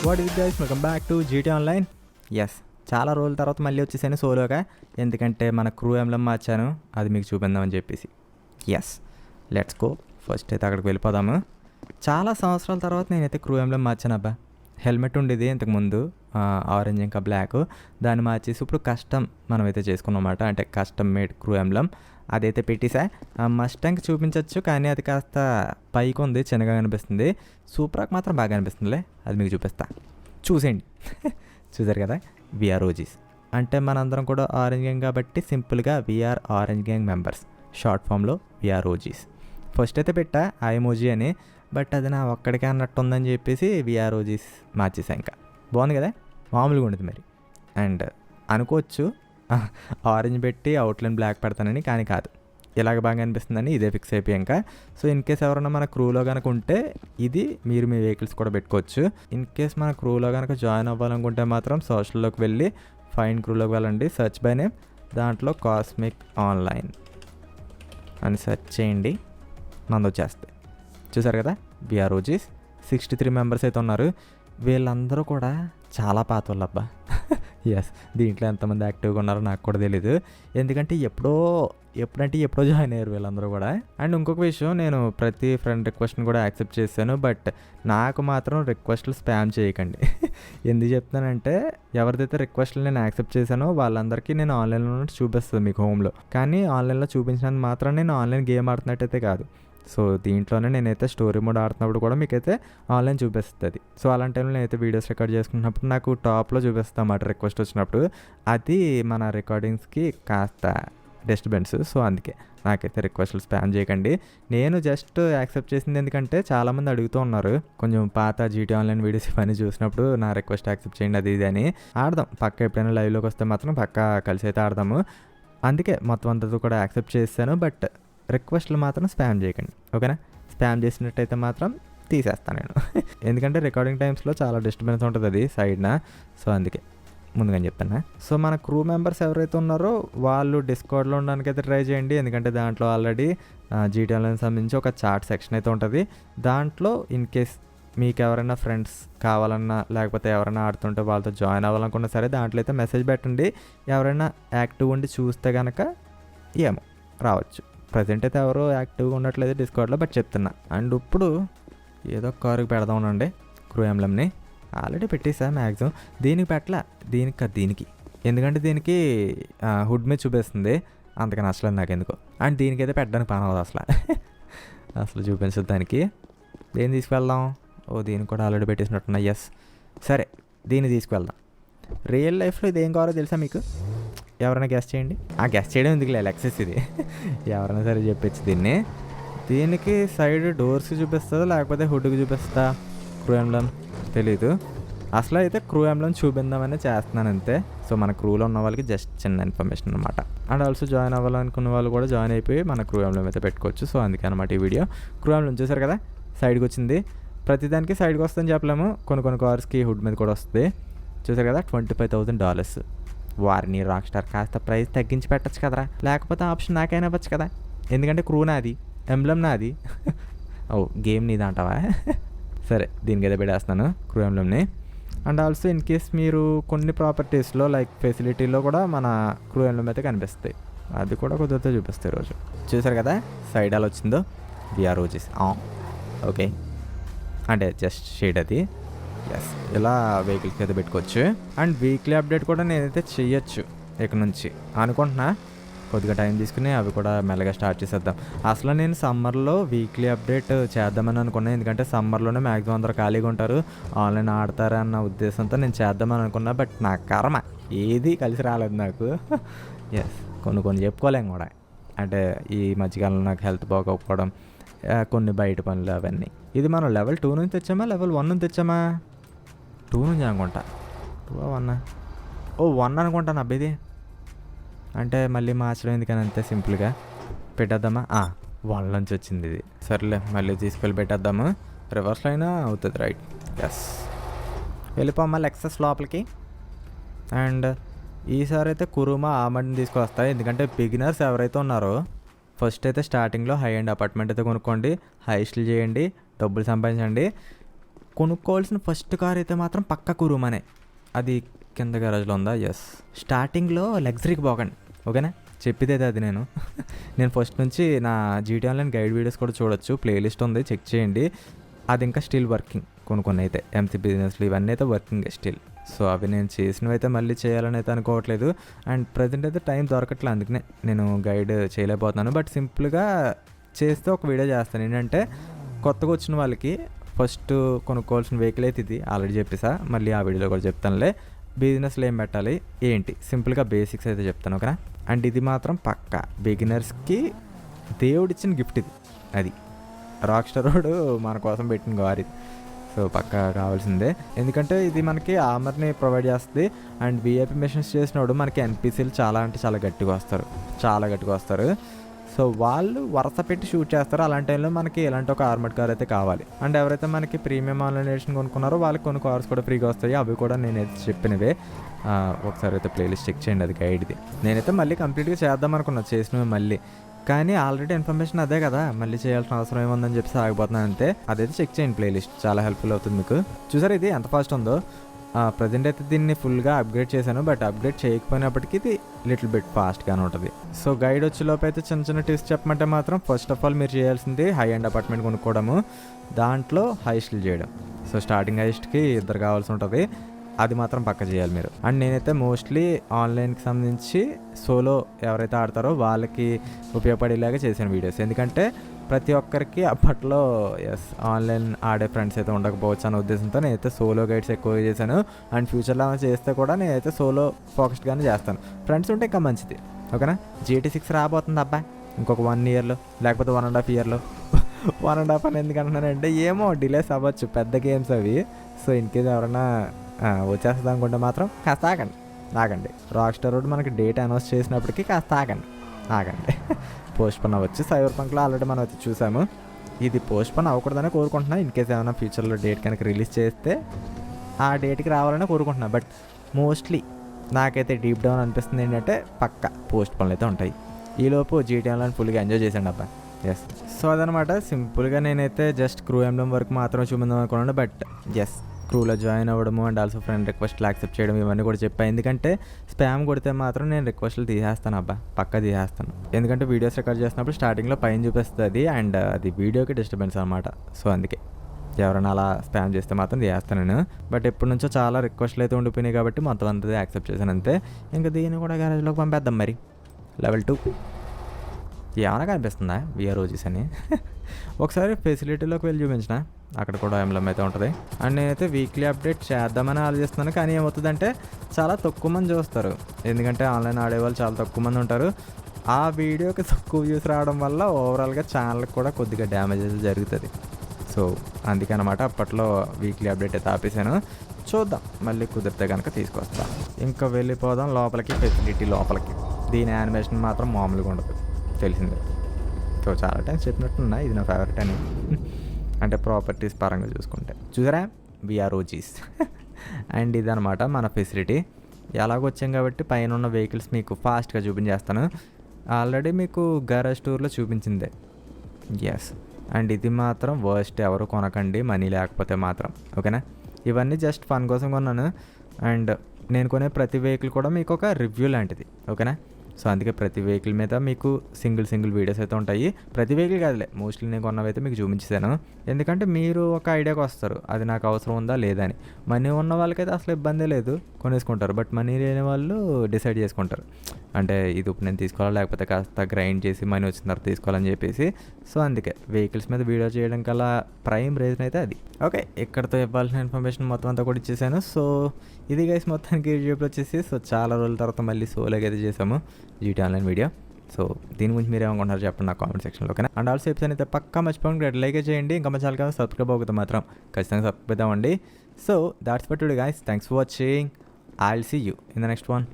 What is guys, welcome back to GT online. Yes, చాలా రోజుల తర్వాత మళ్ళీ వచ్చేసాను సోలోగా. ఎందుకంటే మన క్రూ ఎంబ్లెమ్ మార్చాను, అది మీకు చూపిందామని చెప్పేసి. Yes, let's go. ఫస్ట్ అయితే అక్కడికి వెళ్ళిపోదాము. చాలా సంవత్సరాల తర్వాత నేనైతే క్రూ ఎంబ్లెమ్ మార్చాను అబ్బా. హెల్మెట్ ఉండేది ఇంతకుముందు, ఆరెంజ్ ఇంకా బ్లాక్. దాన్ని మార్చేసి ఇప్పుడు కస్టమ్ మనమైతే చేసుకున్నమాట, అంటే కస్టమ్ మేడ్ క్రూ ఎంబ్లెమ్ అదైతే పెట్టేసా. మస్టాంగ్ చూపించవచ్చు, కానీ అది కాస్త పైకి ఉంది, చిన్నగా కనిపిస్తుంది. సూపరాకి మాత్రం బాగా అనిపిస్తుందిలే, అది మీకు చూపిస్తా, చూసేయండి. చూసారు కదా, వీఆర్ ఓజీస్ అంటే మనందరం కూడా ఆరెంజ్ గ్యాంగ్ కాబట్టి సింపుల్గా we are orange gang members, short ఫామ్లో వీఆర్ ఓజీస్. ఫస్ట్ అయితే పెట్టా ఐఎమోజీ అని, బట్ అది నా ఒక్కడికే అన్నట్టు ఉందని చెప్పేసి వీఆర్ ఓజీస్ మార్చేసా. ఇంకా బాగుంది కదా, మామూలుగా ఉండదు మరి. అండ్ అనుకోవచ్చు ఆరెంజ్ పెట్టి అవుట్లైన్ బ్లాక్ పెడతానని, కానీ కాదు, ఇలాగ బాగా అనిపిస్తుందని ఇదే ఫిక్స్ అయిపోయాక. సో ఇన్ కేస్ ఎవరైనా మన క్రూలో కనుక ఉంటే ఇది మీరు మీ వెహికల్స్ కూడా పెట్టుకోవచ్చు. ఇన్ కేస్ మన క్రూలో కనుక జాయిన్ అవ్వాలనుకుంటే మాత్రం సోషల్లోకి వెళ్ళి ఫైన్ క్రూలోకి వెళ్ళండి, సెర్చ్ బై నేమ్, దాంట్లో కాస్మిక్ ఆన్లైన్ అని సెర్చ్ చేయండి, మంది వచ్చేస్తాయి. చూసారు కదా, వీఆర్ ఓజీస్ 63 మెంబర్స్ అయితే ఉన్నారు. వీళ్ళందరూ కూడా చాలా పాత వాళ్ళు అబ్బా. ఎస్, దీంట్లో ఎంతమంది యాక్టివ్గా ఉన్నారో నాకు కూడా తెలీదు, ఎందుకంటే ఎప్పుడో జాయిన్ అయ్యారు వీళ్ళందరూ కూడా. అండ్ ఇంకొక విషయం, నేను ప్రతి ఫ్రెండ్ రిక్వెస్ట్ని కూడా యాక్సెప్ట్ చేశాను, బట్ నాకు మాత్రం రిక్వెస్ట్లు స్పామ్ చేయకండి. ఎందుకు చెప్తానంటే, ఎవరిదైతే రిక్వెస్ట్లు నేను యాక్సెప్ట్ చేశానో వాళ్ళందరికీ నేను ఆన్లైన్లో చూపిస్తాను మీకు హోమ్లో, కానీ ఆన్లైన్లో చూపించినంత మాత్రం నేను ఆన్లైన్ గేమ్ ఆడుతున్నట్టయితే కాదు. సో దీంట్లోనే నేనైతే స్టోరీ మోడ్ ఆడుతున్నప్పుడు కూడా మీకైతే ఆన్లైన్ చూపిస్తుంది. సో అలాంటి టైంలో నేనైతే వీడియోస్ రికార్డ్ చేసుకున్నప్పుడు నాకు టాప్లో చూపిస్తాను అన్నమాట రిక్వెస్ట్ వచ్చినప్పుడు. అది మన రికార్డింగ్స్కి కాస్త డిస్టర్బెన్స్. సో అందుకే నాకైతే రిక్వెస్ట్లు స్పామ్ చేయకండి. నేను జస్ట్ యాక్సెప్ట్ చేసింది ఎందుకంటే చాలామంది అడుగుతూ ఉన్నారు, కొంచెం పాత జీటీ ఆన్లైన్ వీడియోస్ ఇవన్నీ చూసినప్పుడు నా రిక్వెస్ట్ యాక్సెప్ట్ చేయండి అది ఇది అని. ఆడదాం పక్క, ఎప్పుడైనా లైవ్లోకి వస్తే మాత్రం పక్క కలిసి అయితే ఆడదాము. అందుకే మొత్తం అంతా కూడా యాక్సెప్ట్ చేశాను, బట్ రిక్వెస్ట్లు మాత్రం స్పామ్ చేయకండి, ఓకేనా? స్పామ్ చేసినట్టయితే మాత్రం తీసేస్తాను నేను. ఎందుకంటే రికార్డింగ్ టైమ్స్లో చాలా డిస్టర్బెన్స్ ఉంటుంది అది సైడ్న. సో అందుకే ముందుగా చెప్తాను. సో మన క్రూ మెంబర్స్ ఎవరైతే ఉన్నారో వాళ్ళు డిస్కౌంట్లో ఉండడానికి అయితే ట్రై చేయండి, ఎందుకంటే దాంట్లో ఆల్రెడీ జీటీ ఆన్లైన్ సంబంధించి ఒక చాట్ సెక్షన్ అయితే ఉంటుంది. దాంట్లో ఇన్ కేస్ మీకు ఎవరైనా ఫ్రెండ్స్ కావాలన్నా, లేకపోతే ఎవరైనా ఆడుతుంటే వాళ్ళతో జాయిన్ అవ్వాలనుకున్నా సరే దాంట్లో అయితే మెసేజ్ పెట్టండి. ఎవరైనా యాక్టివ్ ఉండి చూస్తే కనుక ఏమో రావచ్చు. ప్రజెంట్ అయితే ఎవరో యాక్టివ్గా ఉండట్లేదు డిస్కౌంట్లో, బట్ చెప్తున్నా. అండ్ ఇప్పుడు ఏదో కారుకి పెడదాం ఉండండి క్రూ ఎంబ్లెమ్ని. ఆల్రెడీ పెట్టేసా మ్యాక్సిమం, దీనికి పెట్టలా, దీనికి ఎందుకంటే దీనికి హుడ్ మీద చూపిస్తుంది, అంతగా నచ్చలేదు నాకు ఎందుకో. అండ్ దీనికైతే పెట్టడానికి పని అవ్వదు అసలు చూపించదు దానికి. దేన్ని తీసుకువెళ్దాం? దీనికి కూడా ఆల్రెడీ పెట్టేసినట్టున్నా. ఎస్, సరే దీన్ని తీసుకువెళ్దాం. రియల్ లైఫ్లో ఇది ఏం కావాలో తెలుసా మీకు? ఎవరైనా గెస్ట్ చేయండి. గెస్ట్ చేయడం ఎందుకు లేదు, ఎక్సెస్ ఇది. ఎవరైనా సరే చెప్పచ్చు దీన్ని. దీనికి సైడ్ డోర్స్కి చూపిస్తుందా లేకపోతే హుడ్కి చూపిస్తా క్రూ ఎంబ్లెమ్ తెలీదు. అసలు అయితే క్రూ ఎంబ్లెమ్ చూపిందామని చేస్తున్నాను అంతే. సో మన క్రూలో ఉన్న వాళ్ళకి జస్ట్ చిన్న ఇన్ఫర్మేషన్ అనమాట. అండ్ ఆల్సో జాయిన్ అవ్వాలనుకున్న వాళ్ళు కూడా జాయిన్ అయిపోయి మన క్రూ ఎంబ్లెమ్ అయితే పెట్టుకోవచ్చు. సో అందుకే అనమాట ఈ వీడియో. క్రూ ఎంబ్లెమ్ చూసారు కదా, సైడ్కి వచ్చింది. ప్రతిదానికి సైడ్కి వస్తుందని చెప్పలేము, కొన్ని కార్స్కి హుడ్ మీద కూడా వస్తుంది. చూసారు కదా, $25,000. వారిని రాక్ స్టార్ కాస్త ప్రైస్ తగ్గించి పెట్టచ్చు కదరా, లేకపోతే ఆప్షన్ నాకైనా అవ్వచ్చు కదా, ఎందుకంటే క్రూ నాది, ఎంబ్లెమ్ నాది. గేమ్ నీది అంటావా? సరే దీనికి అయితే పెట్టేస్తున్నాను క్రూ ఎంబ్లెమ్ని. అండ్ ఆల్సో ఇన్ కేస్ మీరు కొన్ని ప్రాపర్టీస్లో లైక్ ఫెసిలిటీలో కూడా మన క్రూ ఎంబ్లెమ్ అయితే కనిపిస్తాయి, అది కూడా కుదిరితే చూపిస్తాయి రోజు. చూసారు కదా సైడ్ అలా వచ్చిందో, వీఆర్ ఓజీస్. ఓకే, అంటే జస్ట్ షేడ్ అది. ఎస్, ఇలా వెహికల్కి అయితే పెట్టుకోవచ్చు. అండ్ వీక్లీ అప్డేట్ కూడా నేనైతే చెయ్యొచ్చు ఇక్కడ నుంచి అనుకుంటున్నా. కొద్దిగా టైం తీసుకుని అవి కూడా మెల్లగా స్టార్ట్ చేసేద్దాం. అసలు నేను సమ్మర్లో వీక్లీ అప్డేట్ చేద్దామని అనుకున్నాను, ఎందుకంటే సమ్మర్లోనే మ్యాక్సిమం అందరూ ఖాళీగా ఉంటారు, ఆన్లైన్ ఆడతారన్న ఉద్దేశంతో నేను చేద్దామని అనుకున్నా. బట్ నా కర్మ ఏది కలిసి రాలేదు నాకు. ఎస్, కొన్ని చెప్పుకోలేం కూడా, అంటే ఈ మధ్యకాలంలో నాకు హెల్త్ బాగోకపోవడం, కొన్ని బయట పనులు అవన్నీ. ఇది మనం లెవెల్ 2 నుంచి తెచ్చామా లెవెల్ 1 నుంచి తెచ్చామా? 2 నుంచి అనుకుంటా. 2 1 అనుకుంటాను అబ్బాయిది. అంటే మళ్ళీ మార్చడం ఎందుకని అంతే సింపుల్గా పెట్టేద్దామా? 1 నుంచి వచ్చింది ఇది. సర్లే మళ్ళీ తీసుకెళ్ళి పెట్టేద్దాము, రివర్స్లో అయినా అవుతుంది. రైట్, ఎస్, వెళ్ళిపోమ్మా లెక్సస్ లోపలికి. అండ్ ఈసారి అయితే కురుమా ఆమడ్ని తీసుకొస్తాయి, ఎందుకంటే బిగినర్స్ ఎవరైతే ఉన్నారో ఫస్ట్ అయితే స్టార్టింగ్లో హై అండ్ అపార్ట్మెంట్ అయితే కొనుక్కోండి, హైస్ట్లు చేయండి, డబ్బులు సంపాదించండి. కొనుక్కోవాల్సిన ఫస్ట్ కార్ అయితే మాత్రం పక్క కురుమనే, అది కింద గరాజ్లో ఉందా. ఎస్, స్టార్టింగ్లో లగ్జరీకి పోకండి, ఓకేనా. చెప్పేది అది నేను ఫస్ట్ నుంచి నా జీటీ ఆన్లైన్ గైడ్ వీడియోస్ కూడా చూడొచ్చు, ప్లేలిస్ట్ ఉంది, చెక్ చేయండి. అది ఇంకా స్టిల్ వర్కింగ్, కొన్ని అయితే ఎంసీ బిజినెస్లు ఇవన్నీ అయితే వర్కింగ్ స్టిల్. సో అవి నేను చేసినవి అయితే మళ్ళీ చేయాలని అయితే అనుకోవట్లేదు. అండ్ ప్రజెంట్ అయితే టైం దొరకట్లేదు, అందుకనే నేను గైడ్ చేయలేకపోతున్నాను. బట్ సింపుల్గా చేస్తే ఒక వీడియో చేస్తాను. ఏంటంటే కొత్తగా వచ్చిన వాళ్ళకి ఫస్ట్ కొనుక్కోవాల్సిన వెహికల్ అయితే ఇది ఆల్రెడీ చెప్పేసా, మళ్ళీ ఆ వీడియోలో కూడా చెప్తానులే. బిజినెస్లో ఏం పెట్టాలి ఏంటి సింపుల్గా బేసిక్స్ అయితే చెప్తాను, ఓకేనా. అండ్ ఇది మాత్రం పక్కా బిగినర్స్కి దేవుడిచ్చిన గిఫ్ట్ ఇది. అది రాక్ స్టార్ రోడ్ మన కోసం పెట్టిన కార్ ఇది. సో పక్కా కావాల్సిందే, ఎందుకంటే ఇది మనకి ఆర్మర్ని ప్రొవైడ్ చేస్తుంది. అండ్ విఐపీ మిషన్స్ చేసినప్పుడు మనకి ఎన్పిసిలు చాలా అంటే చాలా గట్టిగా వస్తారు. సో వాళ్ళు వరుస పెట్టి షూట్ చేస్తారు. అలాంటి టైంలో మనకి ఇలాంటి ఒక ఆర్మర్డ్ కార్ అయితే కావాలి. అండ్ ఎవరైతే మనకి ప్రీమియం ఆన్లైన్ ఎడిషన్ కొనుక్కున్నారో వాళ్ళకి కొన్ని కార్స్ కూడా ఫ్రీగా వస్తాయి. అవి కూడా నేనైతే చెప్పినవే, ఒకసారి అయితే ప్లేలిస్ట్ చెక్ చేయండి, అది గైడ్ది. నేనైతే మళ్ళీ కంప్లీట్గా చేద్దాం అనుకున్నా, చేసినవి మళ్ళీ, కానీ ఆల్రెడీ ఇన్ఫర్మేషన్ అదే కదా, మళ్ళీ చేయాల్సిన అవసరం ఏముందని చెప్పి ఆగిపోతున్నాను అంతే. అదైతే చెక్ చేయండి, ప్లేలిస్ట్ చాలా హెల్ప్ఫుల్ అవుతుంది మీకు. చూసారు ఇది ఎంత ఫాస్ట్ ఉందో. ప్రజెంట్ అయితే దీన్ని ఫుల్గా అప్గ్రేడ్ చేశాను, బట్ అప్గ్రేడ్ చేయకపోయినప్పటికీ ఇది లిటిల్ బిట్ ఫాస్ట్గానే ఉంటుంది. సో గైడ్ వచ్చేలోపు అయితే చిన్న టిప్స్ చెప్పమంటే మాత్రం ఫస్ట్ ఆఫ్ ఆల్ మీరు చేయాల్సింది హై అండ్ అపార్ట్మెంట్ కొనుక్కోవడము, దాంట్లో హైస్ట్లు చేయడం. సో స్టార్టింగ్ హైస్ట్కి 2 కావాల్సి ఉంటుంది, అది మాత్రం పక్క చేయాలి మీరు. అండ్ నేనైతే మోస్ట్లీ ఆన్లైన్కి సంబంధించి సోలో ఎవరైతే ఆడతారో వాళ్ళకి ఉపయోగపడేలాగా చేశాను వీడియోస్, ఎందుకంటే ప్రతి ఒక్కరికి అప్పట్లో ఆన్లైన్ ఆడే ఫ్రెండ్స్ అయితే ఉండకపోవచ్చు అనే ఉద్దేశంతో నేనైతే సోలో గైడ్స్ ఎక్కువగా చేశాను. అండ్ ఫ్యూచర్లో చేస్తే కూడా నేనైతే సోలో ఫోకస్డ్గానే చేస్తాను. ఫ్రెండ్స్ ఉంటే ఇంకా మంచిది, ఓకేనా. GT6 రాబోతుంది అబ్బాయి ఇంకొక 1 ఇయర్లో, లేకపోతే 1.5 ఇయర్లో. 1.5 అని ఎందుకు అంటున్నానంటే ఏమో డిలేస్ అవ్వచ్చు, పెద్ద గేమ్స్ అవి. సో ఇన్కేస్ ఎవరైనా వచ్చేస్తుంది అనుకుంటే మాత్రం కాస్త ఆగండి. రాక్ స్టార్ రోడ్ మనకి డేట్ అనౌన్స్ చేసినప్పటికీ కాస్త ఆగండి. పోస్ట్ పోన్ అవ్వచ్చు. సైబర్ పంక్లో ఆల్రెడీ మనం అయితే చూసాము, ఇది పోస్ట్ పోన్ అవ్వకూడదని కోరుకుంటున్నా. ఇన్కేస్ ఏమైనా ఫ్యూచర్లో డేట్ కనుక రిలీజ్ చేస్తే ఆ డేట్కి రావాలని కోరుకుంటున్నా. బట్ మోస్ట్లీ నాకైతే డీప్ డౌన్ అనిపిస్తుంది ఏంటంటే పక్కా పోస్ట్ పోన్లు అయితే ఉంటాయి. ఈలోపు జీటీ ఆన్లైన్ ఫుల్గా ఎంజాయ్ చేశాను అబ్బా. ఎస్, సో అదనమాట సింపుల్గా నేనైతే జస్ట్ క్రూ ఎంబ్లెమ్ వరకు మాత్రం చూపిందాం అనుకున్నాను. బట్ ఎస్, క్రూలో జాయిన్ అవ్వడము అండ్ ఆల్సో ఫ్రెండ్ రిక్వెస్ట్లు యాక్సెప్ట్ చేయడం ఇవన్నీ కూడా చెప్పాను. ఎందుకంటే స్పామ్ కొడితే మాత్రం నేను రిక్వెస్ట్లు తీసేస్తాను అబ్బా, పక్కా తీసేస్తాను. ఎందుకంటే వీడియోస్ రికార్డ్ చేసినప్పుడు స్టార్టింగ్లో పైన చూపిస్తుంది అండ్ అది వీడియోకి డిస్టర్బెన్స్ అనమాట. సో అందుకే ఎవరైనా అలా స్పామ్ చేస్తే మాత్రం తీసేస్తాను నేను. బట్ ఎప్పటి నుంచో చాలా రిక్వెస్ట్లు అయితే ఉండిపోయినాయి కాబట్టి మొత్తం అంతా యాక్సెప్ట్ చేశాను అంతే. ఇంకా దీన్ని కూడా గ్యారేజ్లోకి పంపేద్దాం మరి. లెవెల్ 2 ఏమైనా కనిపిస్తుందా VROGs అని. ఒకసారి ఫెసిలిటీలోకి వెళ్ళి చూపించిన, అక్కడ కూడా ఎంబ్లెమ్ అయితే ఉంటుంది. అండ్ నేనైతే వీక్లీ అప్డేట్ చేద్దామని ఆలోచిస్తున్నాను, కానీ ఏమవుతుందంటే చాలా తక్కువ మంది చూస్తారు, ఎందుకంటే ఆన్లైన్ ఆడేవాళ్ళు చాలా తక్కువ మంది ఉంటారు. ఆ వీడియోకి తక్కువ వ్యూస్ రావడం వల్ల ఓవరాల్గా ఛానల్కి కూడా కొద్దిగా డ్యామేజ్ జరుగుతుంది. సో అందుకనమాట అప్పట్లో వీక్లీ అప్డేట్ అయితే ఆపేసాను. చూద్దాం మళ్ళీ కుదిరితే కనుక తీసుకొస్తా. ఇంకా వెళ్ళిపోదాం లోపలికి, ఫెసిలిటీ లోపలికి. దీని యానిమేషన్ మాత్రం మామూలుగా ఉండదు, తెలిసిందే. సో చాలా టైమ్స్ చెప్పినట్టున్నా ఇది నా ఫేవరెట్ అని. అంటే ప్రాపర్టీస్ పరంగా చూసారా VROGs. అండ్ ఇదనమాట మన ఫెసిలిటీ. ఎలాగొచ్చాం కాబట్టి పైన ఉన్న వెహికల్స్ మీకు ఫాస్ట్గా చూపించేస్తాను. ఆల్రెడీ మీకు గరాజ్ టూర్లో చూపించిందే. ఎస్, అండ్ ఇది మాత్రం వర్స్ట్, ఎవరు కొనకండి మనీ లేకపోతే మాత్రం, ఓకేనా. ఇవన్నీ జస్ట్ ఫన్ కోసం కొన్నాను. అండ్ నేను కొనే ప్రతి వెహికల్ కూడా మీకు ఒక రివ్యూ లాంటిది, ఓకేనా. సో అందుకే ప్రతి వెహికల్ మీద మీకు సింగిల్ వీడియోస్ అయితే ఉంటాయి. ప్రతి వెహికల్ కాదులే, మోస్ట్లీ నేను కొన్నవైతే మీకు చూపించాను. ఎందుకంటే మీరు ఒక ఐడియాకి వస్తారు అది నాకు అవసరం ఉందా లేదా అని. మనీ ఉన్న వాళ్ళకైతే అసలు ఇబ్బందే లేదు, కొనేసుకుంటారు. బట్ మనీ లేని వాళ్ళు డిసైడ్ చేసుకుంటారు, అంటే ఇది ఇప్పుడు నేను తీసుకోవాలి లేకపోతే కాస్త గ్రైండ్ చేసి మనీ వచ్చిన తర్వాత తీసుకోవాలని చెప్పేసి. సో అందుకే వెహికల్స్ మీద వీడియో చేయడం కల్లా ప్రైమ్ రీజన్ అయితే అది. ఓకే, ఇక్కడతో ఇవ్వాల్సిన ఇన్ఫర్మేషన్ మొత్తం అంతా కూడా ఇచ్చేసాను. సో ఇది గైస్ మొత్తానికి యూట్యూబ్లో వచ్చేసి. సో చాలా రోజుల తర్వాత మళ్ళీ సోలోగా అయితే చేసాము జీటీ ఆన్లైన్ వీడియో. సో దీని గురించి మీరు ఏమనుకుంటారు చెప్పండి నా కామెంట్ సెక్షన్లో, ఓకేనా. అండ్ ఆల్సో ఎపిసోడ్ అయితే పక్కా మర్చిపోండి, లైక్ చేయండి. ఇంకా మా ఛానల్ సబ్స్క్రైబ్ అవుతుంది మాత్రం ఖచ్చితంగా సబ్స్క్రైబ్ అవుతామండి. So that's for today guys, thanks for watching. I will see you in the next one.